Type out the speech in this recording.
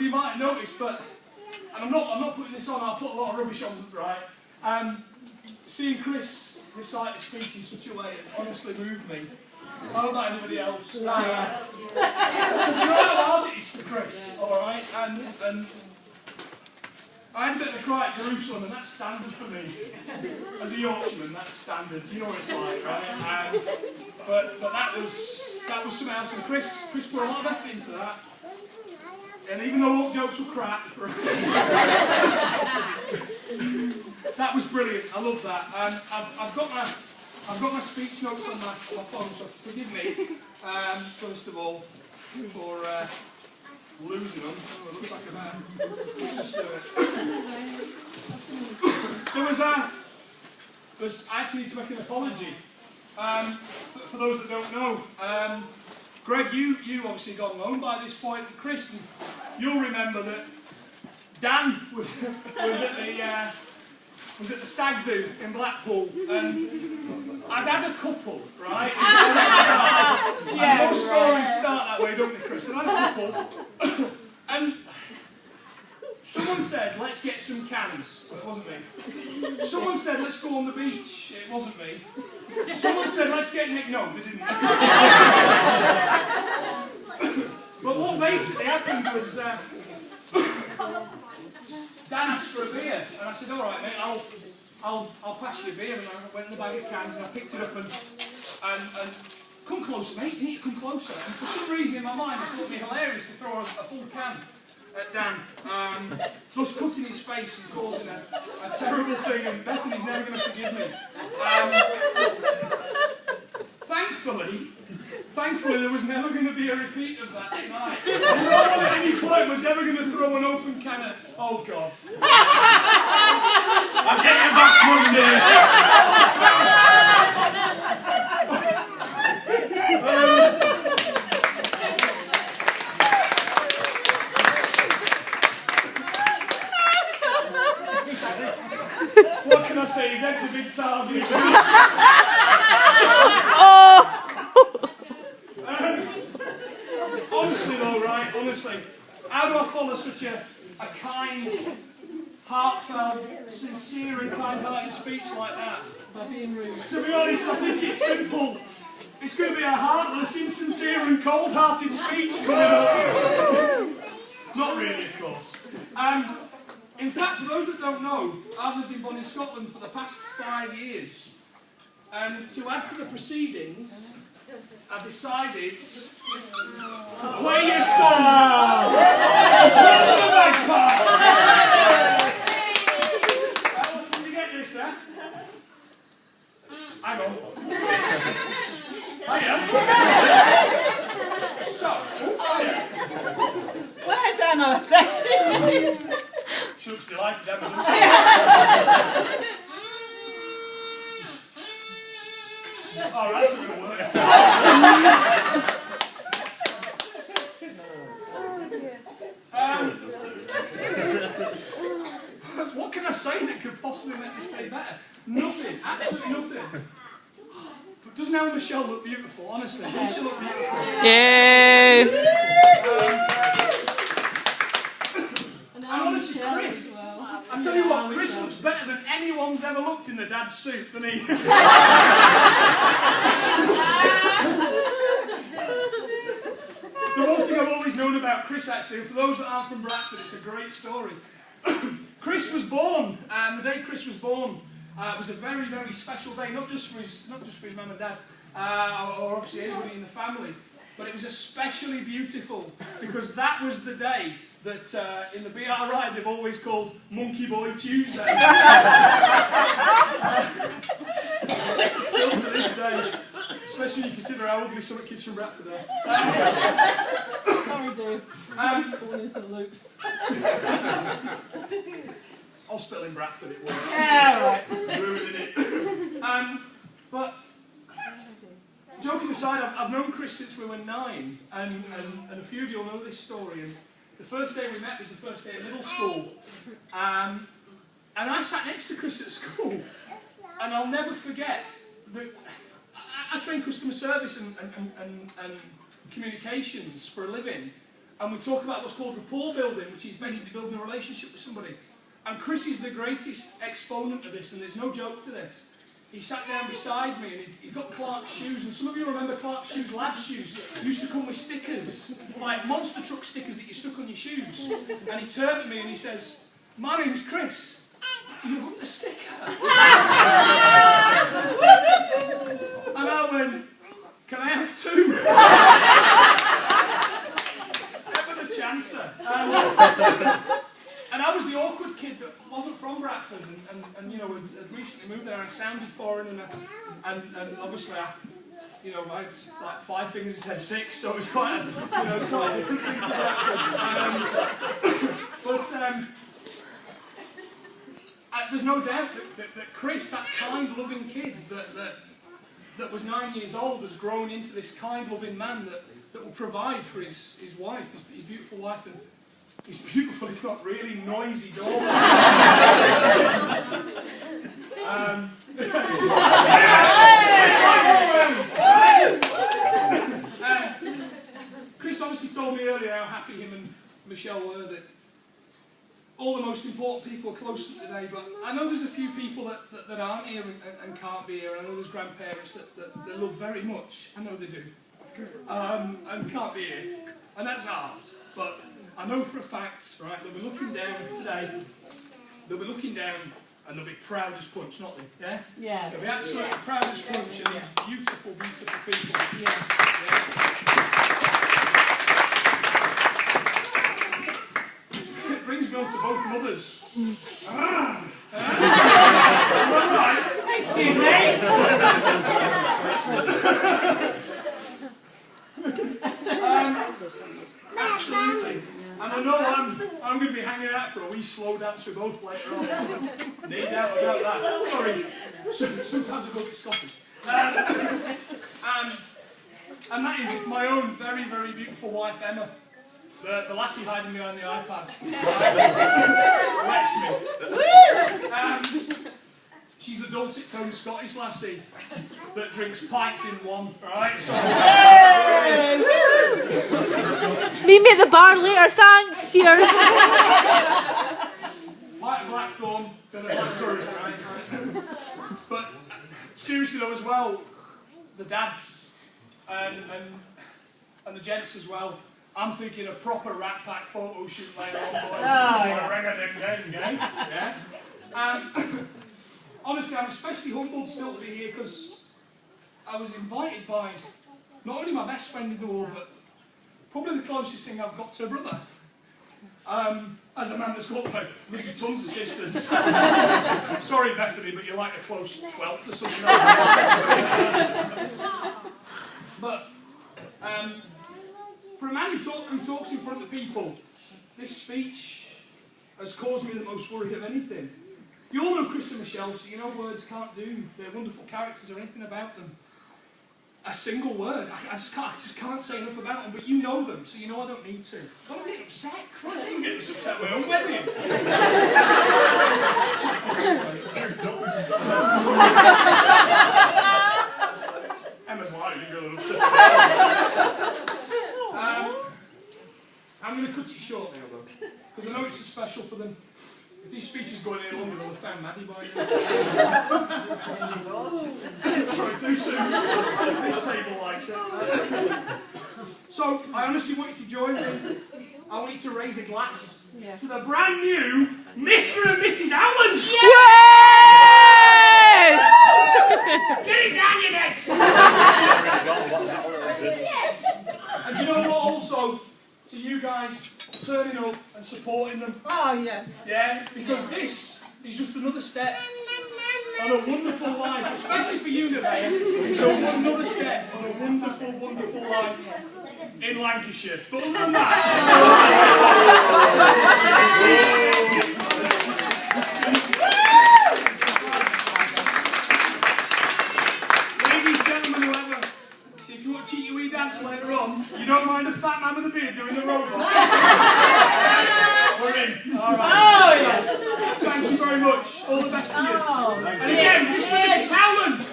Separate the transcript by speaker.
Speaker 1: of you might have noticed, but, and I'm not putting this on, I'll put a lot of rubbish on, right? Seeing Chris recite a speech in such a way, it honestly moved me. I don't know about anybody else. You know how hard it is for Chris, alright? And I had a bit of a cry at Jerusalem, and that's standard for me. As a Yorkshireman, that's standard. You know what it's like, right? But that was something else. And Chris put a lot of effort into that. And even though all jokes were crap, that was brilliant. I love that. I've got my speech notes on my phone, so forgive me, first of all, for losing them. Oh, it looks like I'm just I actually need to make an apology. For those that don't know, Greg, you obviously got home by this point. And Chris, you'll remember that Dan was at the stag do in Blackpool, and I'd had a couple, right? And most stories start that way, don't they, Chris? And I had a couple, and someone said, let's get some cans. Well, it wasn't me. Someone said, let's go on the beach. It wasn't me. Someone said, let's get Nick. No, they didn't. But what basically happened was, Dan asked for a beer, and I said, all right, mate, I'll pass you a beer. And I went in the bag of cans, and I picked it up, and come closer, mate, you need to come closer. And for some reason in my mind, it thought it'd be hilarious to throw a full can at Dan, thus cutting his face and causing a terrible thing, and Bethany's never going to forgive me. Thankfully, there was never going to be a repeat of that tonight. No one at any point was ever going to throw an open can at... Oh, God.
Speaker 2: I'm getting back
Speaker 1: What can I say? His head's a big target.
Speaker 3: Oh!
Speaker 1: Honestly though, right, honestly, how do I follow such a kind, heartfelt, sincere and kind-hearted speech like that?
Speaker 4: By being rude.
Speaker 1: To be honest, I think it's simple. It's going to be a heartless, insincere and cold-hearted speech coming up. Not really, of course. In fact, for those that don't know, I've lived in Bonnie, Scotland for the past 5 years. And to add to the proceedings, I decided to play you a song. The bagpipes. How often do you get this, eh? Hang on. Hiya. So, hiya.
Speaker 4: Where's Emma?
Speaker 1: She looks delighted, Emma, doesn't she? Oh, that's not going to work. What can I say that could possibly make this day better? Nothing, absolutely nothing. But doesn't Emma Michelle look beautiful, honestly? Doesn't she look beautiful?
Speaker 3: Yay!
Speaker 1: And honestly, Chris, I tell you what, Chris looks better than anyone's ever looked in the dad's suit, doesn't he? The one thing I've always known about Chris, actually, and for those that aren't from Bradford, it's a great story. Chris was born, and the day Chris was born was a very, very special day, not just for his mum and dad, or obviously anybody in the family, but it was especially beautiful because that was the day that in the BRI they've always called Monkey Boy Tuesday. Still to this day, especially when you consider how ugly some kids from Bradford are.
Speaker 4: Sorry, Dave. Born in St Luke's.
Speaker 1: I'll spell in Bradford, it was.
Speaker 4: Yeah, right.
Speaker 1: Ruining it. But joking aside, I've known Chris since we were 9, and a few of you will know this story. And the first day we met was the first day at middle school. And I sat next to Chris at school, and I'll never forget that I train customer service and communications for a living. and we talk about what's called rapport building, which is basically building a relationship with somebody. And Chris is the greatest exponent of this, and there's no joke to this. He sat down beside me and he'd got Clark's shoes, and some of you remember Clark's shoes, lads' shoes, used to come with stickers, like monster truck stickers that you stuck on your shoes. And he turned to me and he says, "My name's Chris. Do you want the sticker?" And I went, "Can I have two?" Never the chancer. And I was the awkward kid that wasn't from Bradford and you know, had recently moved there. I sounded foreign and obviously I had like 5 fingers instead of 6, so it was quite a, it was quite a different thing from Bradford. There's no doubt that Chris, that kind, loving kid that was 9 years old, has grown into this kind, loving man that will provide for his wife, his beautiful wife, and his beautiful, if not really noisy daughter. Chris obviously told me earlier how happy him and Michelle were that all the most important people are close to today, but I know there's a few people that aren't here and can't be here. I know there's grandparents that they love very much. I know they do. And can't be here. And that's hard. But I know for a fact, right, they'll be looking down today, they'll be looking down and they'll be proud as punch, not they? Yeah?
Speaker 4: Yeah.
Speaker 1: They'll be absolutely proud as punch, and these beautiful, beautiful people. Yeah. It brings me on to both mothers.
Speaker 4: Excuse me.
Speaker 1: Absolutely. And I know I'm going to be hanging out for a wee slow dance with both later on. No doubt about that. Sorry, sometimes I go a bit Scottish. And that is my own very, very beautiful wife, Emma. The lassie hiding behind the iPad. Lets me. She's the dulcet-toned Scottish lassie that drinks pints in one, right? So,
Speaker 3: Meet me at the bar later, thanks. Cheers.
Speaker 1: like a blackthorn, then a blackberry, right? But seriously though, as well, the dads and the gents as well. I'm thinking a proper Rat Pack photo shoot later on, boys. Yeah. Honestly, I'm especially humbled still to be here because I was invited by not only my best friend in the world, but probably the closest thing I've got to a brother. As a man that's got like tons of sisters. Sorry, Bethany, but you're like a close 12th or something. But for a man who talks in front of people, this speech has caused me the most worry of anything. You all know Chris and Michelle, so you know words can't do. They're wonderful characters or anything about them. A single word. I just can't say enough about them, but you know them, so you know I don't need to. Don't get upset. Christ, I didn't get this upset at my own wedding. Emma's lying, you got upset. I'm going to cut it short now, though, because I know it's so special for them. If these speeches go any longer, they'll have found Maddie by now. Sorry, too soon. This table likes it. So, I honestly want you to join me. I want you to raise a glass to the brand new Mr. and Mrs. Howland.
Speaker 3: Yes!
Speaker 1: Get it down your necks! And you know what, also, to you guys, turning up and supporting them.
Speaker 4: Oh, yes.
Speaker 1: Yeah, because this is just another step on a wonderful life, especially for you, Nevaeh. It's another step on a wonderful, wonderful life in Lancashire. But other than that, ladies, gentlemen, whoever, see if you want to cheat your wee dance later on, you don't mind a fat man with a beard doing the robot. We're in. All right.
Speaker 4: Oh, yes.
Speaker 1: Thank you very much. All the best to you.
Speaker 4: Oh,
Speaker 1: And again, Mr. and Mrs. Howland.